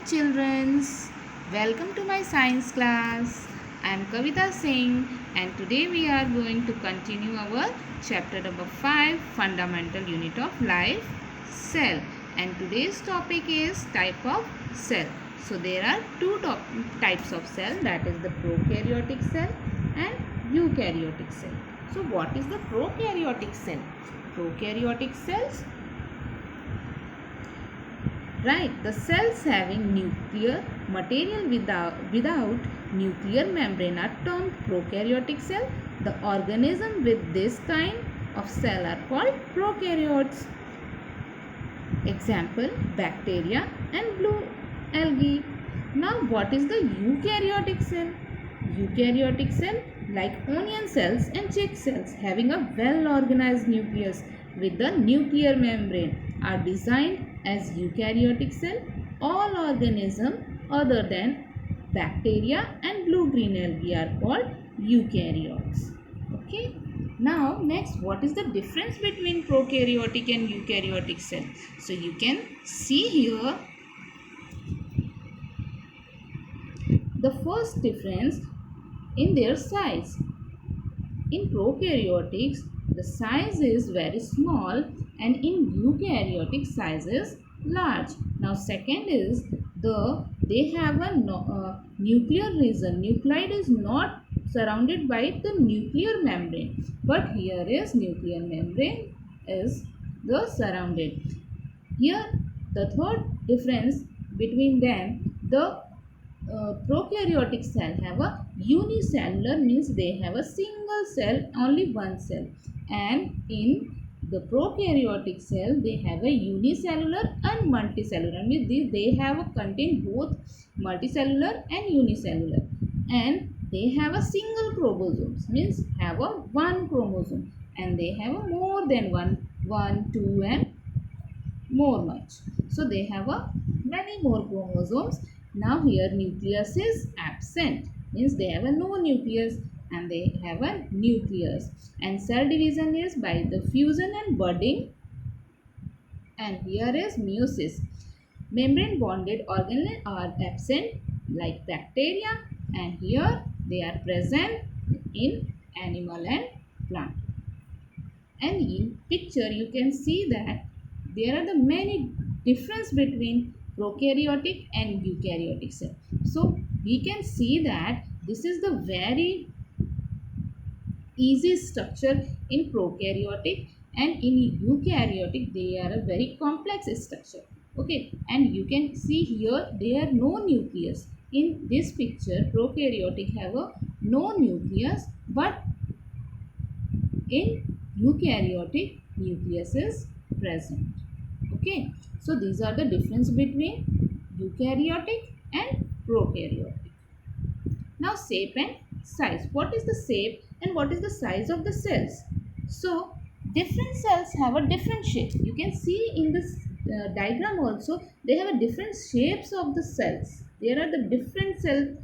children. Welcome to my science class. I am Kavita Singh and today we are going to continue our chapter number 5 fundamental unit of life cell, and today's topic is type of cell. So there are two types of cell, that is the prokaryotic cell and eukaryotic cell. So what is the prokaryotic cell? Prokaryotic cells, right, the cells having nuclear material without nuclear membrane are termed prokaryotic cell. The organism with this kind of cell are called prokaryotes. Example, bacteria and blue algae. Now what is the eukaryotic cell? Eukaryotic cell, like onion cells and chick cells, having a well organized nucleus with the nuclear membrane, are designed as eukaryotic cell. All organisms other than bacteria and blue-green algae are called eukaryotes. Okay. Now next, what is the difference between prokaryotic and eukaryotic cell? So you can see here the first difference in their size. In prokaryotics, the size is very small, and in eukaryotic size is large. Now second is they have a nuclear region. Nuclide is not surrounded by the nuclear membrane, but here is nuclear membrane is the surrounded. Here the third difference between them, the prokaryotic cell have a unicellular, means they have a single cell, only one cell, and in the prokaryotic cell they have a unicellular and multicellular, means they have a contain both multicellular and unicellular, and they have a single chromosomes, means have a one chromosome, and they have a more than one, two, and more much. So they have a many more chromosomes. Now here nucleus is absent, means they have a no nucleus, and they have a nucleus, and cell division is by the fusion and budding, and here is meiosis. Membrane bonded organelles are absent like bacteria, and here they are present in animal and plant. And in picture you can see that there are the many difference between prokaryotic and eukaryotic cell. So we can see that this is the very easy structure in prokaryotic, and in eukaryotic they are a very complex structure. Okay, and you can see here there are no nucleus. In this picture prokaryotic have a no nucleus, but in eukaryotic nucleus is present. Okay, so these are the difference between eukaryotic and prokaryotic. Now shape and size. What is the shape and what is the size of the cells? So different cells have a different shape. You can see in this diagram also, they have a different shapes of the cells. There are the different cells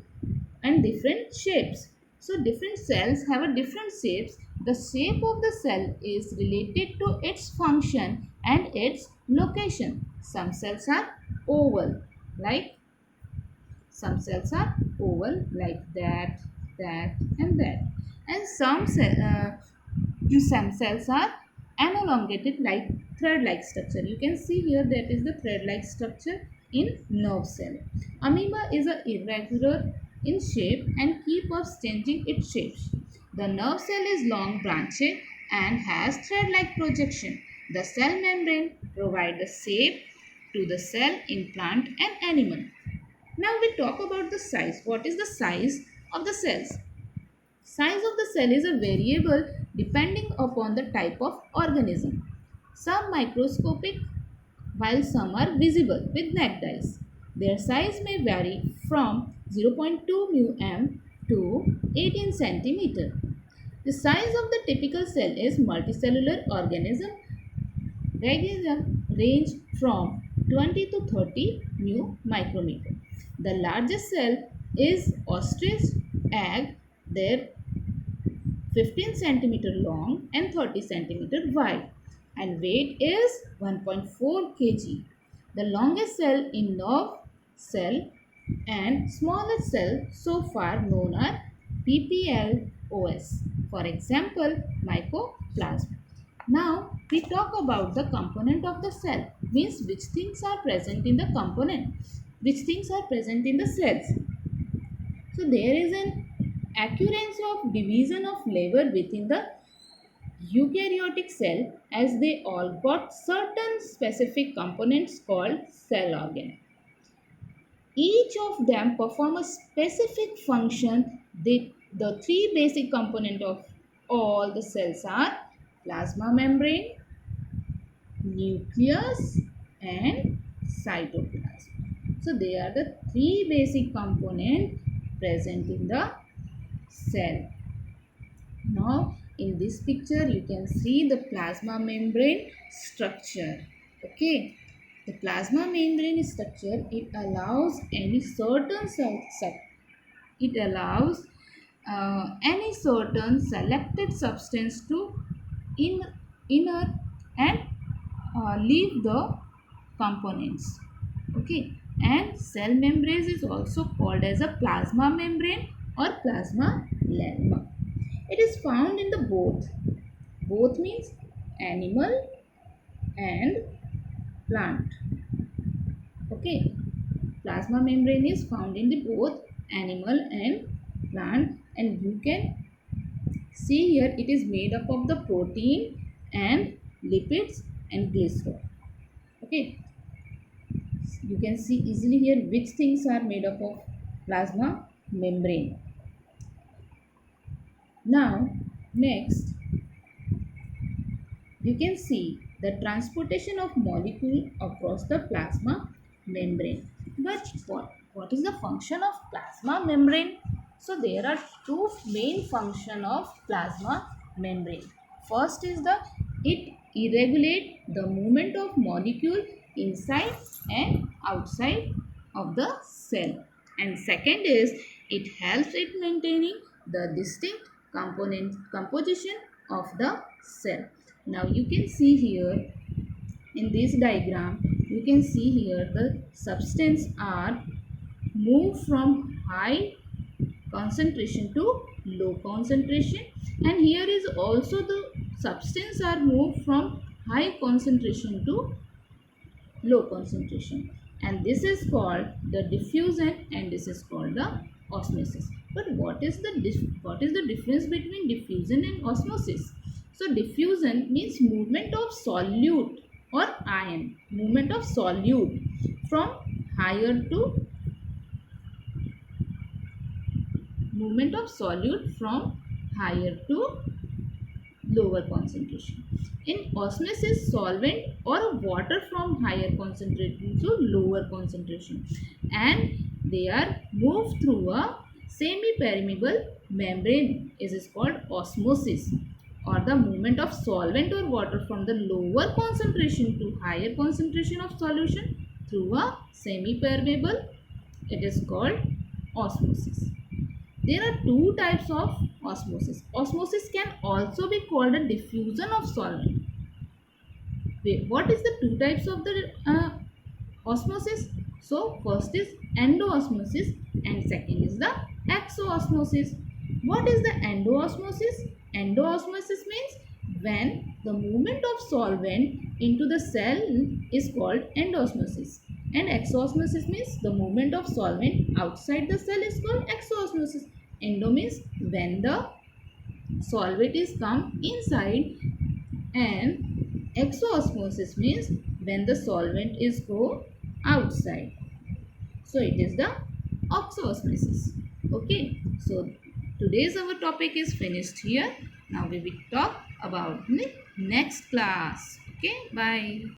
and different shapes. So different cells have a different shapes. The shape of the cell is related to its function and its location. Some cells are oval, like some cells are oval like that, and that, and some cells are elongated like thread-like structure. You can see here that is the thread-like structure in nerve cell. Amoeba is a irregular in shape and keep on changing its shapes. The nerve cell is long branched and has thread-like projection. The cell membrane provides the shape to the cell in plant and animal. Now we talk about the size. What is the size of the cells? Size of the cell is a variable depending upon the type of organism. Some microscopic while some are visible with naked eyes. Their size may vary from 0.2 μm to 18 cm. The size of the typical cell is multicellular organism range from 20 to 30 μ/μicrometer. The largest cell is ostrich egg. They're 15 cm long and 30 cm wide, and weight is 1.4 kg. The longest cell in nerve cell and smallest cell so far known are PPLOS. For example, mycoplasma. Now we talk about the component of the cell, means which things are present in the component, which things are present in the cells. So there is an occurrence of division of labor within the eukaryotic cell as they all got certain specific components called cell organ. Each of them perform a specific function. The three basic components of all the cells are plasma membrane, nucleus and cytoplasm. So they are the three basic components present in the cell. Now in this picture you can see the plasma membrane structure. Okay, the plasma membrane structure, it allows any certain any certain selected substance to inner and leave the components. Okay, and cell membrane is also called as a plasma membrane or plasma lemma. It is found in the both means animal and plant. Okay, plasma membrane is found in the both animal and plant, and you can see here it is made up of the protein and lipids and glycerol. Okay, you can see easily here which things are made up of plasma membrane. Now next you can see the transportation of molecule across the plasma membrane. But what is the function of plasma membrane? So there are two main function of plasma membrane. First is it regulate the movement of molecule inside and outside of the cell. And second is it helps in maintaining the distinct composition of the cell. Now you can see here in this diagram, you can see here the substance are moved from high concentration to low concentration, and here is also the substance are moved from high concentration to low concentration, and this is called the diffusion and this is called the osmosis. But what is the difference between diffusion and osmosis? So diffusion means movement of solute or ion, movement of solute from higher to lower concentration. In osmosis, solvent or water from higher concentration to lower concentration, and they are moved through a semi-permeable membrane. It is called osmosis, or the movement of solvent or water from the lower concentration to higher concentration of solution through a semi-permeable. It is called osmosis. There are two types of osmosis. Osmosis can also be called a diffusion of solvent. Wait, what is the two types of the osmosis? So first is endoosmosis and second is the exoosmosis. What is the endoosmosis? Endoosmosis means when the movement of solvent into the cell is called endosmosis, and exoosmosis means the movement of solvent outside the cell is called exoosmosis. Endo means when the solvent is come inside, and exoosmosis means when the solvent is go outside. So it is the oxoosmosis. Okay, so today's our topic is finished here. Now we will talk about the next class. Okay, bye.